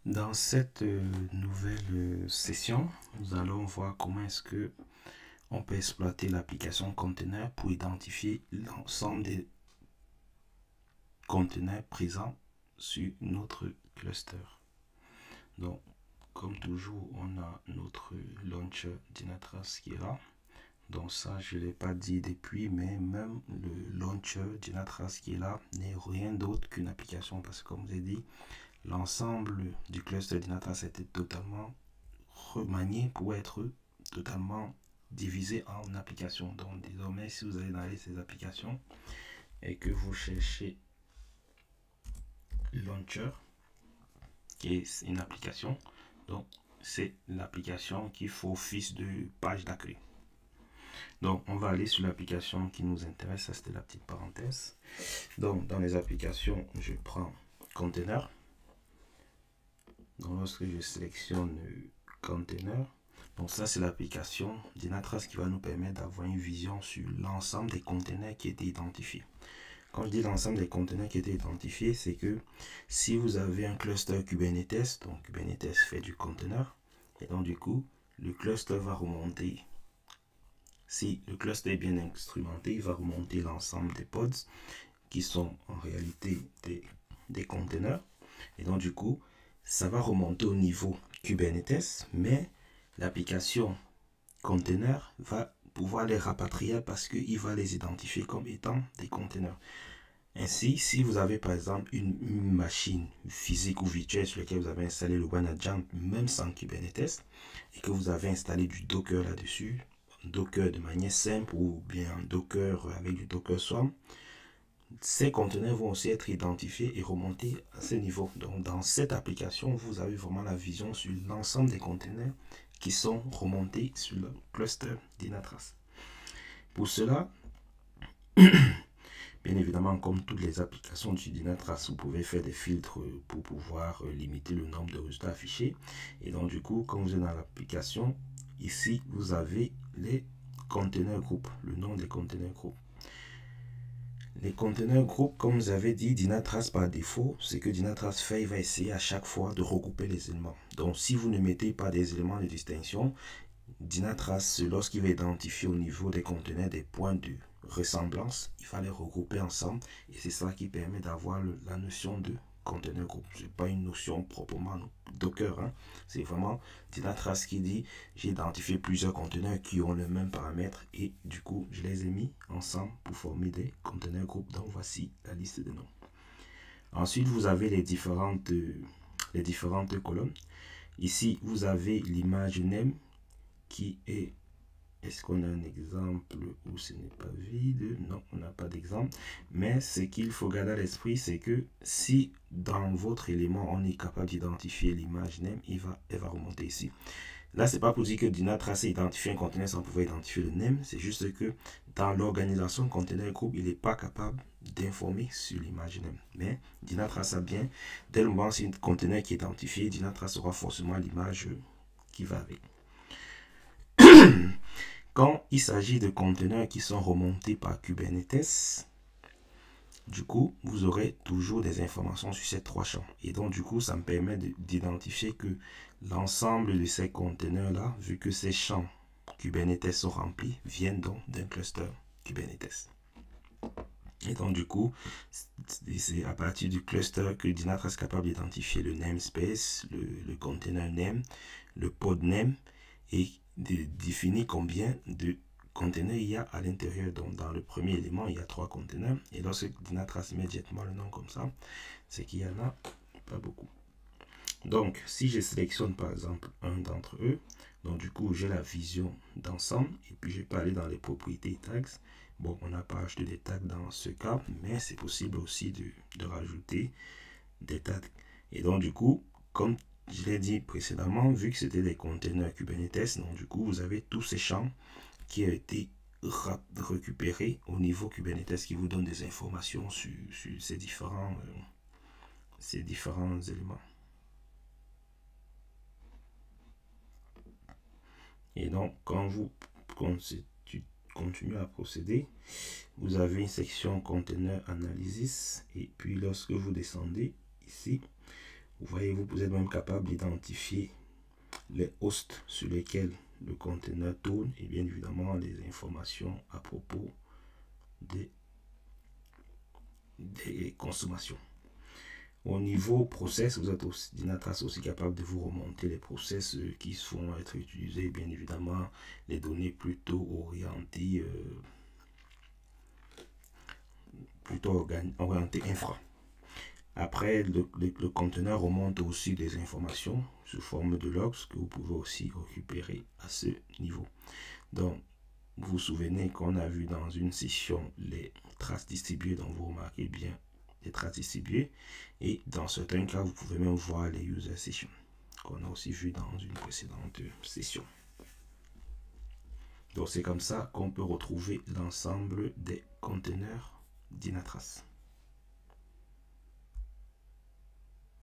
Dans cette nouvelle session, nous allons voir comment est-ce que on peut exploiter l'application conteneur pour identifier l'ensemble des conteneurs présents sur notre cluster. Donc, comme toujours, on a notre launcher Dynatrace qui est là. Donc ça, je ne l'ai pas dit depuis, mais même le launcher Dynatrace qui est là n'est rien d'autre qu'une application parce que comme je vous ai dit, l'ensemble du cluster Dynatrace a été totalement remanié pour être totalement divisé en applications. Donc désormais, si vous allez dans ces applications et que vous cherchez Launcher, qui est une application, donc c'est l'application qui fait office de page d'accueil. Donc on va aller sur l'application qui nous intéresse, ça c'était la petite parenthèse. Donc dans les applications, je prends Container. Donc lorsque je sélectionne Container, donc ça c'est l'application Dynatrace qui va nous permettre d'avoir une vision sur l'ensemble des conteneurs qui étaient identifiés. Quand je dis l'ensemble des conteneurs qui étaient identifiés, c'est que si vous avez un cluster Kubernetes, donc Kubernetes fait du conteneur, et donc du coup, le cluster va remonter. Si le cluster est bien instrumenté, il va remonter l'ensemble des pods qui sont en réalité des conteneurs. Et donc du coup, ça va remonter au niveau Kubernetes, mais l'application conteneur va pouvoir les rapatrier parce qu'il va les identifier comme étant des conteneurs. Ainsi, si vous avez par exemple une machine physique ou virtuelle sur laquelle vous avez installé le OneAgent, même sans Kubernetes, et que vous avez installé du Docker là-dessus, Docker de manière simple ou bien Docker avec du Docker Swarm, ces conteneurs vont aussi être identifiés et remontés à ce niveau. Donc dans cette application, vous avez vraiment la vision sur l'ensemble des conteneurs qui sont remontés sur le cluster Dynatrace. Pour cela, bien évidemment, comme toutes les applications du Dynatrace, vous pouvez faire des filtres pour pouvoir limiter le nombre de résultats affichés. Et donc du coup, quand vous êtes dans l'application, ici, vous avez les conteneurs groupes, le nom des conteneurs groupes. Les conteneurs groupes, comme vous avez dit, Dynatrace par défaut, ce que Dynatrace fait, il va essayer à chaque fois de regrouper les éléments. Donc si vous ne mettez pas des éléments de distinction, Dynatrace, lorsqu'il va identifier au niveau des conteneurs des points de ressemblance, il va les regrouper ensemble et c'est ça qui permet d'avoir la notion de conteneur groupe. Ce n'est pas une notion proprement Docker, hein. C'est vraiment Dynatrace qui dit j'ai identifié plusieurs conteneurs qui ont le même paramètre et du coup je les ai mis ensemble pour former des conteneurs groupes. Donc voici la liste de noms. Ensuite vous avez les différentes colonnes. Ici vous avez l'image name qui est, est-ce qu'on a un exemple où ce n'est pas vide? Non, on n'a pas d'exemple. Mais ce qu'il faut garder à l'esprit, c'est que si dans votre élément, on est capable d'identifier l'image name, elle va remonter ici. Là, c'est pas pour dire que Dynatrace identifie un conteneur sans pouvoir identifier le name. C'est juste que dans l'organisation conteneur groupe, il n'est pas capable d'informer sur l'image name. Mais Dynatrace a bien, dès le moment où c'est un conteneur qui est identifié, Dynatrace aura forcément l'image qui va avec. Quand il s'agit de conteneurs qui sont remontés par Kubernetes, du coup, vous aurez toujours des informations sur ces trois champs. Et donc, du coup, ça me permet d'identifier que l'ensemble de ces conteneurs-là, vu que ces champs Kubernetes sont remplis, viennent donc d'un cluster Kubernetes. Et donc, du coup, c'est à partir du cluster que Dynatrace est capable d'identifier le namespace, le container name, le pod name, et de définir combien de conteneurs il y a à l'intérieur. Donc dans le premier élément, il y a 3 conteneurs. Et lorsque Dynatrace immédiatement le nom comme ça, c'est qu'il y en a pas beaucoup. Donc si je sélectionne par exemple un d'entre eux, donc du coup j'ai la vision d'ensemble. Et puis je peux aller dans les propriétés tags. Bon, on n'a pas ajouté des tags dans ce cas, mais c'est possible aussi de rajouter des tags. Et donc du coup, comme je l'ai dit précédemment, vu que c'était des conteneurs Kubernetes, donc du coup, vous avez tous ces champs qui ont été récupérés au niveau Kubernetes qui vous donne des informations sur ces différents éléments. Et donc, quand vous continuez à procéder, vous avez une section conteneur analysis et puis lorsque vous descendez ici, Vous voyez, vous êtes même capable d'identifier les hosts sur lesquels le conteneur tourne et bien évidemment les informations à propos des consommations. Au niveau process, vous êtes aussi, Dynatrace aussi capable de vous remonter les process qui vont être utilisés, bien évidemment, les données plutôt orientées, orientées infra. Après, le conteneur remonte aussi des informations sous forme de logs que vous pouvez aussi récupérer à ce niveau. Donc, vous vous souvenez qu'on a vu dans une session les traces distribuées, donc vous remarquez bien les traces distribuées. Et dans certains cas, vous pouvez même voir les user sessions qu'on a aussi vu dans une précédente session. Donc, c'est comme ça qu'on peut retrouver l'ensemble des conteneurs Dynatrace.